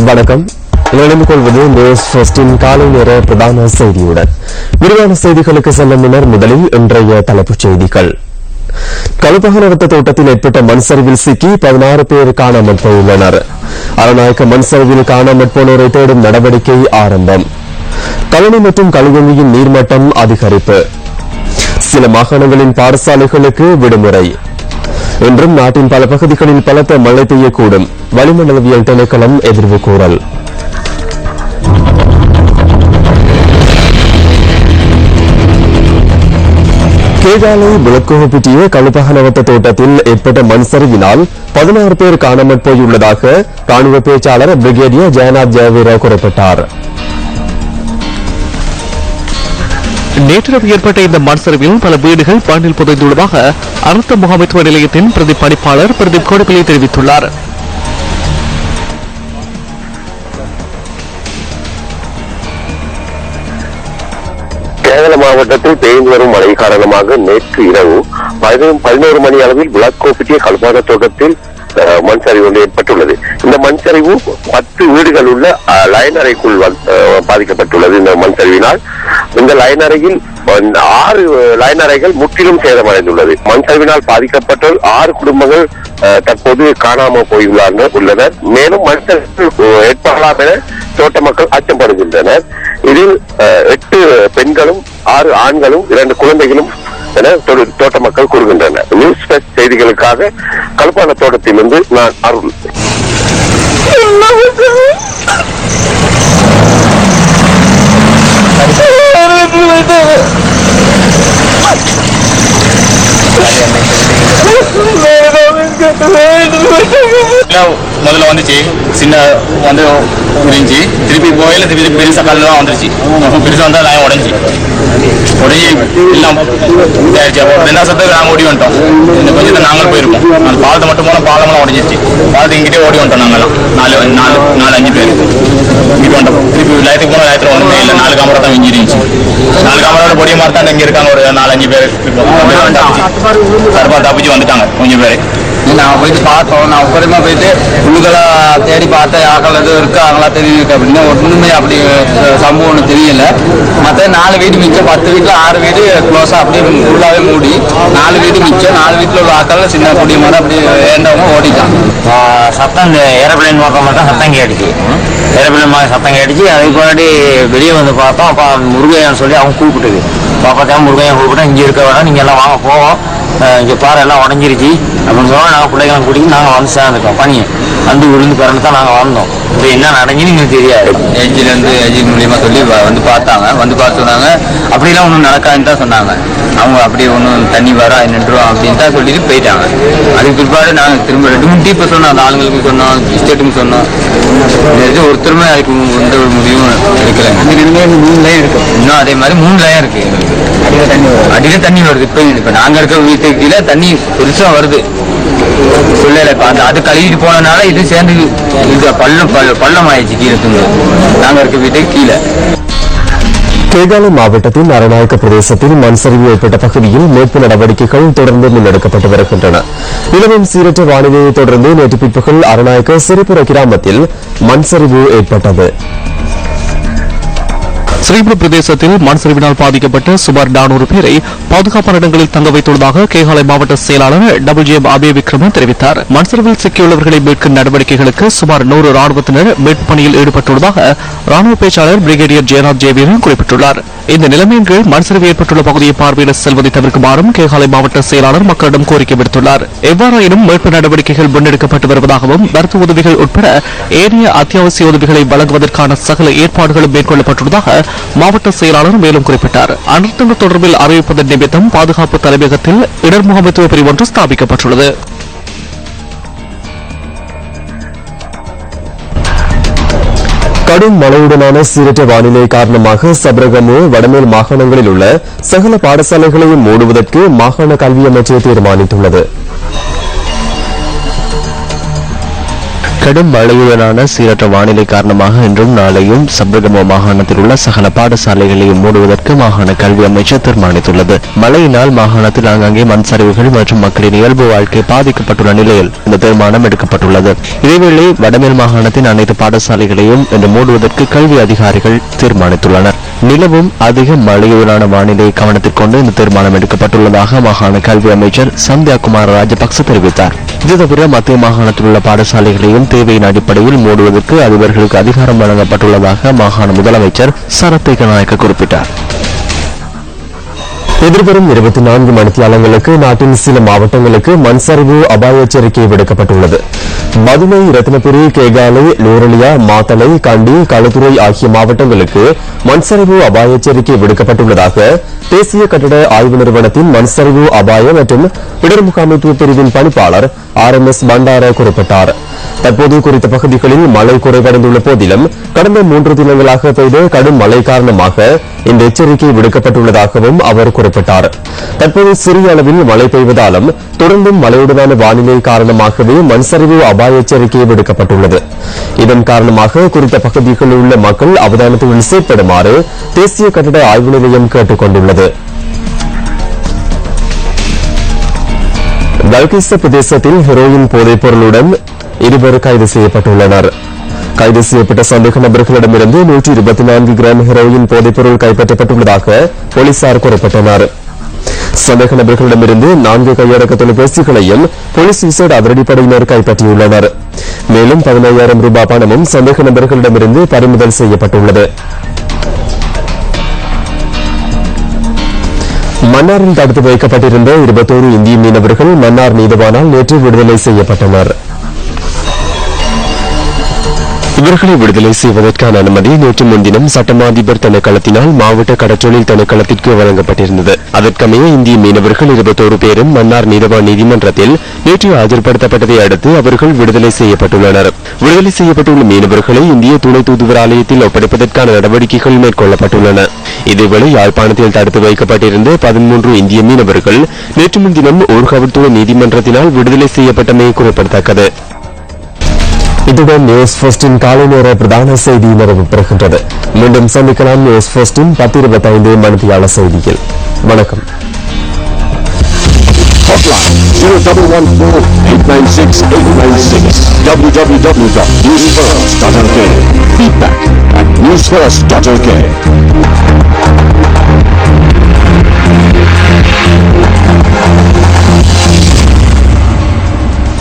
வணக்கம். இணைந்து கொள்வது நியூஸ் ஃபர்ஸ்டின் காலை நேர பிரதான செய்தியுடன். விரிவான செய்திகளுக்கு செல்லும் முன்னர் முதலில் இன்றைய தலைப்புச் செய்திகள். கழுப்பகநவத்த தோட்டத்தில் ஏற்பட்ட மண் சரிவில் சிக்கி 16 பேர் காணாமல் போயுள்ளனர். அரநாயக்க மண் சரிவில் காணாமல் போனோரை தேடும் நடவடிக்கை ஆரம்பம். கழனி மற்றும் கழுகுமியின் நீர்மட்டம் அதிகரிப்பு. சில மாகாணங்களின் பாடசாலைகளுக்கு விடுமுறை. இன்றும் நாட்டின் பல பகுதிகளில் பலத்த மழை பெய்யக்கூடும். வளிமண்டலவியல் திணைக்களம் எதிர்வு கூறல். கேகாலை விளக்கோப்பிட்டிய கழுப்பகநவத்த தோட்டத்தில் ஏற்பட்ட மண் சரிவினால் 16 பேர் காணாமல் போயுள்ளதாக ராணுவ பேச்சாளர் பிரிகேடியர் ஜெயநாத் ஜெயவீர குறிப்பிட்டார். நேற்றிரவு ஏற்பட்ட இந்த மண் சரிவில் பல வீடுகள் மண்ணில் புதைந்துள்ளதாக அனர்த்த முகாமைத்துவ நிலையத்தின் பிரதி பணிப்பாளர் பிரதீப் கோடிப்பிள்ளை தெரிவித்துள்ளார். கேரள மாவட்டத்தில் பெய்து வரும் மழை காரணமாக நேற்று இரவு 11 மணி அளவில் விளக்கோப்பிட்டிய கல்பான தோட்டத்தில் மண் சரிவு ஒன்று ஏற்பட்டுள்ளது. இந்த மண் சரிவு 10 வீடுகள் உள்ள லைன் அறைக்குள் பாதிக்கப்பட்டுள்ளது. இந்த மண் சரிவினால் இந்த லைன் அறையில் 6 லைன் அறைகள் முற்றிலும் சேதமடைந்துள்ளது. மண் சரிவினால் பாதிக்கப்பட்ட 6 குடும்பங்கள் தற்போது காணாமல் போயுள்ளனர். மேலும் மண் சரிவு ஏற்படலாம் என தோட்ட மக்கள் அச்சப்படுகின்றனர். இதில் 8 பெண்களும் 6 ஆண்களும் 2 குழந்தைகளும் என தோட்ட மக்கள் கூறுகின்றனர். நியூஸ் ஃபர்ஸ்ட் செய்திகளுக்காக கல்பான தோட்டத்திலிருந்து நான் அருள். முதல்ல வந்துச்சு, சின்ன வந்து உறிஞ்சி திருப்பி போயில திருப்பி பெருசா கல்லு தான் வந்துருச்சு. பெருசா வந்தா நான் உடஞ்சி எல்லாம் ரெண்டாசத்துக்கு நாங்கள் ஓடி வந்துட்டோம். இந்த கொஞ்சத்தை நாங்களும் போயிருக்கோம். அந்த பாலத்தை மட்டும் போன பாலமெல்லாம் உடஞ்சிருச்சு. பாலத்தை இங்கிட்டே ஓடி வந்துட்டோம். நாங்கெல்லாம் 4-5 பேர் இங்கிட்டு வந்துட்டோம். திருப்பி லயத்துக்கு போன லயத்தில் ஒன்றுமே இல்லை. 4 கேமரா தான் இஞ்சிருந்துச்சு. 4 கேமராவோட பொடிய மாதிரி தான் இங்கே இருக்காங்க. ஒரு 4-5 பேர் தரப்பா தப்பிச்சு வந்துட்டாங்க கொஞ்சம் பேர். நான் போயிட்டு பார்த்தோம். நான் உப்பரமா போயிட்டு உள்ளுக்கெல்லாம் தேடி பார்த்தேன். யாக்கள் எதுவும் இருக்காங்களா தெரியும் அப்படின்னு. ஒன்றுமே அப்படி சம்பவம் ஒன்றும் தெரியல. மற்ற 4 வீடு மிச்சம். 10 வீட்டில் 6 வீடு க்ளோஸாக அப்படியே ஃபுல்லாகவே மூடி. 4 வீடு மிச்சம். 4 வீட்டில் உள்ள ஆக்கள் சின்ன குடி மாதிரி அப்படி வேண்டவங்க ஓடிட்டாங்க. சத்தம் இந்த ஏரோப்ளைன் பக்கம் மட்டும் சத்தம் கேட்டுச்சு. ஏரோப்ளைன் மாதிரி சத்தம் கேட்டுச்சு. அதுக்கு முன்னாடி வெளியே வந்து பார்த்தோம். அப்போ முருகையான்னு சொல்லி அவங்க கூப்பிட்டுது. பாப்பாத்தான் முருகையன் கூப்பிட்டா இங்கே இருக்க வேணாம், நீங்கள் எல்லாம் வாங்க போவோம், இங்கே பாறை எல்லாம் உடஞ்சிருச்சு அப்படின்னு சொன்னால் நாங்கள் பிள்ளைகளும் கூட்டிட்டு நாங்கள் வந்து சேர்ந்துட்டோம். பனியை வந்து விழுந்து பிறந்து தான் நாங்கள் வந்தோம். இப்போ என்ன நடஞ்சுன்னு எங்களுக்கு தெரியாது. எஜி மூலியமாக சொல்லி வந்து பார்த்தாங்க. வந்து பார்த்துனாங்க அப்படிலாம் ஒன்றும் நடக்காதுன்னு தான் சொன்னாங்க. அவங்க அப்படி ஒன்றும் தண்ணி வர நின்றுடும் அப்படின்னு தான் சொல்லிட்டு போயிட்டாங்க. அதுக்கு பிற்பாடு நாங்கள் திரும்ப 2-3 டீப்பை சொன்னோம். அந்த ஆளுங்களுக்கு சொன்னோம், ஸ்டேட்டுக்கு சொன்னோம். ஒருத்தருமே அதுக்கு எந்த ஒரு முடிவும் எடுக்கல. 3 லைன் இருக்கு. இன்னும் அதே மாதிரி 3 லைன் இருக்கு. அடியில தண்ணி வருது. இப்போ நாங்கள் இருக்க வீட்டுக்கு கீழே தண்ணி பெருசா வருது. சொல்லல அது கழுவிட்டு போனதுனால இது சேர்ந்து இது பள்ளம் ஆயிடுச்சு. கீழே தூங்க நாங்கள் இருக்க வீட்டுக்கு கீழே. கேகாலை மாவட்டத்தின் அரநாயக்க பிரதேசத்தில் மண் சரிவு ஏற்பட்ட பகுதியில் மீட்பு நடவடிக்கைகள் தொடர்ந்து முன்னெடுக்கப்பட்டு வருகின்றன. நிலவும் சீரற்ற வானிலையை தொடர்ந்து நேற்று பிற்பகல் அரநாயக்க சிறிபுர கிராமத்தில் மண் சரிவு ஏற்பட்டது. ஸ்ரீபுர பிரதேசத்தில் மண் சரிவினால் பாதிக்கப்பட்ட சுமார் 400 பேரை பாதுகாப்பான இடங்களில் தங்க வைத்துள்ளதாக கேகாலை மாவட்ட செயலாளர் WJM அபே விக்ரம தெரிவித்தார். மண் சரிவில் சிக்கியுள்ளவர்களை மீட்கும் நடவடிக்கைகளுக்கு சுமார் 100 ராணுவத்தினர் மீட்பு பணியில் ஈடுபட்டுள்ளதாக ராணுவ பேச்சாளர் பிரிகேடியர் ஜெயநாத் ஜெயவீரன் குறிப்பிட்டுள்ளார். இந்த நிலைமையின் கீழ் மண் சரிவு ஏற்பட்டுள்ள பகுதியை பார்வையிட செல்வதை தவிர்க்குமாறும் கேகாலை மாவட்ட செயலாளர் மக்களிடம் கோரிக்கை விடுத்துள்ளார். எவ்வாறாயினும் மீட்பு நடவடிக்கைகள் முன்னெடுக்கப்பட்டு வருவதாகவும் மருத்துவ உதவிகள் உட்பட ஏனைய அத்தியாவசிய உதவிகளை வழங்குவதற்கான சகல ஏற்பாடுகளும் மேற்கொள்ளப்பட்டுள்ளதாக மாவட்ட செயலாளர் மேலும் குறிப்பிட்டார். அனர்த்தங்கள் தொடர்பில் அறிவிப்பதன் நிமித்தம் பாதுகாப்பு தலைமையகத்தில் இடர் முகாமைத்துவ பிரிவு ஒன்று ஸ்தாபிக்கப்பட்டுள்ளது. கடும் மழையுடனான சீரற்ற வானிலை காரணமாக சபரகமு வடமேல் மாகாணங்களில் உள்ள சகல பாடசாலைகளையும் மூடுவதற்கு மாகாண கல்வி அமைச்சர் தீர்மானித்துள்ளது. கடும் மழையுடனான சீரற்ற வானிலை காரணமாக இன்றும் நாளையும் சப்ரகம மாகாணத்தில் உள்ள சகல பாடசாலைகளையும் மூடுவதற்கு மாகாண கல்வி அமைச்சர் தீர்மானித்துள்ளது. மழையினால் மாகாணத்தில் ஆங்காங்கே மண் சரிவுகள் மற்றும் மக்களின் இயல்பு வாழ்க்கை பாதிக்கப்பட்டுள்ள நிலையில் இந்த தீர்மானம் எடுக்கப்பட்டுள்ளது. இதேவேளை வடமேல் மாகாணத்தின் அனைத்து பாடசாலைகளையும் இன்று மூடுவதற்கு கல்வி அதிகாரிகள் தீர்மானித்துள்ளனர். நிலவும் அதிக மழையுடனான வானிலை கவனத்தில் கொண்டு இந்த தீர்மானம் எடுக்கப்பட்டுள்ளதாக மாகாண கல்வி அமைச்சர் சந்தியா குமார் ராஜபக்ச தெரிவித்தார். இது தவிர மத்திய மாகாணத்தில் உள்ள பாடசாலைகளையும் தேவையின் அடிப்படையில் மூடுவதற்கு அதிபர்களுக்கு அதிகாரம் வழங்கப்பட்டுள்ளதாக மாகாண முதலமைச்சர் சரத் நாயக்க குறிப்பிட்டார். எதிர்வரும் 24 மணித்தியாலங்களுக்கு நாட்டின் சில மாவட்டங்களுக்கு மண்சரிவு அபாய எச்சரிக்கை விடுக்கப்பட்டுள்ளது. மதுரை, ரத்தினபுரி, கேகாலை, நூரலியா, மாத்தளை, கண்டி, களுத்துறை ஆகிய மாவட்டங்களுக்கு மண்சரிவு அபாய எச்சரிக்கை விடுக்கப்பட்டுள்ளதாக தேசிய கட்டட ஆய்வு நிறுவனத்தின் மண்சரிவு அபாய மற்றும் இடர் முகாமைத்துவ பிரிவின் பணிப்பாளர் RMS பண்டார குறிப்பிட்டார். தற்போது குறித்த பகுதிகளில் மழை குறைவடைந்துள்ள போதிலும் கடந்த 3 தினங்களாக பெய்த கடும் மழை காரணமாக இந்த எச்சரிக்கை விடுக்கப்பட்டுள்ளதாகவும் அவர் குறிப்பிட்டார். தற்போது சிறிய அளவில் மழை பெய்வதாலும் தொடர்ந்தும் மழையுடனான வானிலை காரணமாகவே மண்சரிவு அபாய எச்சரிக்கை விடுக்கப்பட்டுள்ளது. இதன் காரணமாக குறித்த பகுதிகளில் உள்ள மக்கள் அவதானத்துடன் செயற்படுமாறு தேசிய கட்டட ஆய்வு நிலையம் கேட்டுக் கொண்டுள்ளது. கல்கிஸ்த பிரதேசத்தில் ஹெரோயின் போதைப் பொருளுடன் 2 கைது செய்யப்பட்டுள்ளனர். கைது செய்யப்பட்ட சந்தேக நபர்களிடமிருந்து 124 கிராம் ஹெரோயின் போதைப்பொருள் கைப்பற்றப்பட்டுள்ளதாக போலீசார் குறிப்பிட்டனர். சந்தேக நபர்களிடமிருந்து 4 கையடக்க தொலைபேசிகளையும் போலீஸ் விசேட அதிரடிப்படையினர் கைப்பற்றியுள்ளனர். மேலும் 15,000 ரூபாய் பணமும் சந்தேக நபர்களிடமிருந்து பறிமுதல் செய்யப்பட்டுள்ளது. மன்னாரில் தடுத்து வைக்கப்பட்டிருந்த 21 இந்திய மீனவர்கள் மன்னார் நீதவானால் நேற்று விடுதலை செய்யப்பட்டனர். இவர்களை விடுதலை செய்வதற்கான அனுமதி நேற்று முன்தினம் சட்டமாதிபர் திணைக்களத்தினால் மாவட்ட கடற்றொழில் திணைக்களத்திற்கு வழங்கப்பட்டிருந்தது. அதற்கமைய இந்திய மீனவர்கள் 21 பேரும் மன்னார் நீதவான் நீதிமன்றத்தில் நேற்று ஆஜர்படுத்தப்பட்டதை அடுத்து அவர்கள் விடுதலை செய்யப்பட்டுள்ளனர். விடுதலை செய்யப்பட்டுள்ள மீனவர்களை இந்திய துணை தூதுவர் ஆலயத்தில் ஒப்படைப்பதற்கான நடவடிக்கைகள் மேற்கொள்ளப்பட்டுள்ளன. இதேவேளை யாழ்ப்பாணத்தில் தடுத்து வைக்கப்பட்டிருந்த 13 இந்திய மீனவர்கள் நேற்று முன்தினம் ஊர்காவல்துறை நீதிமன்றத்தினால் விடுதலை செய்யப்பட்டமை குறிப்பிடத்தக்கது. இத்துடன் நியூஸ் ஃபர்ஸ்டின் காலை நேர பிரதான செய்தி நிறைவு பெறுகின்றது. மீண்டும் சந்திக்கலாம் நியூஸ் ஃபர்ஸ்டின் 10:25 மணித்தியால செய்தியில். வணக்கம். Hotline 0114-896-896 www.newsfirst.lk. Feedback at newsfirst.lk.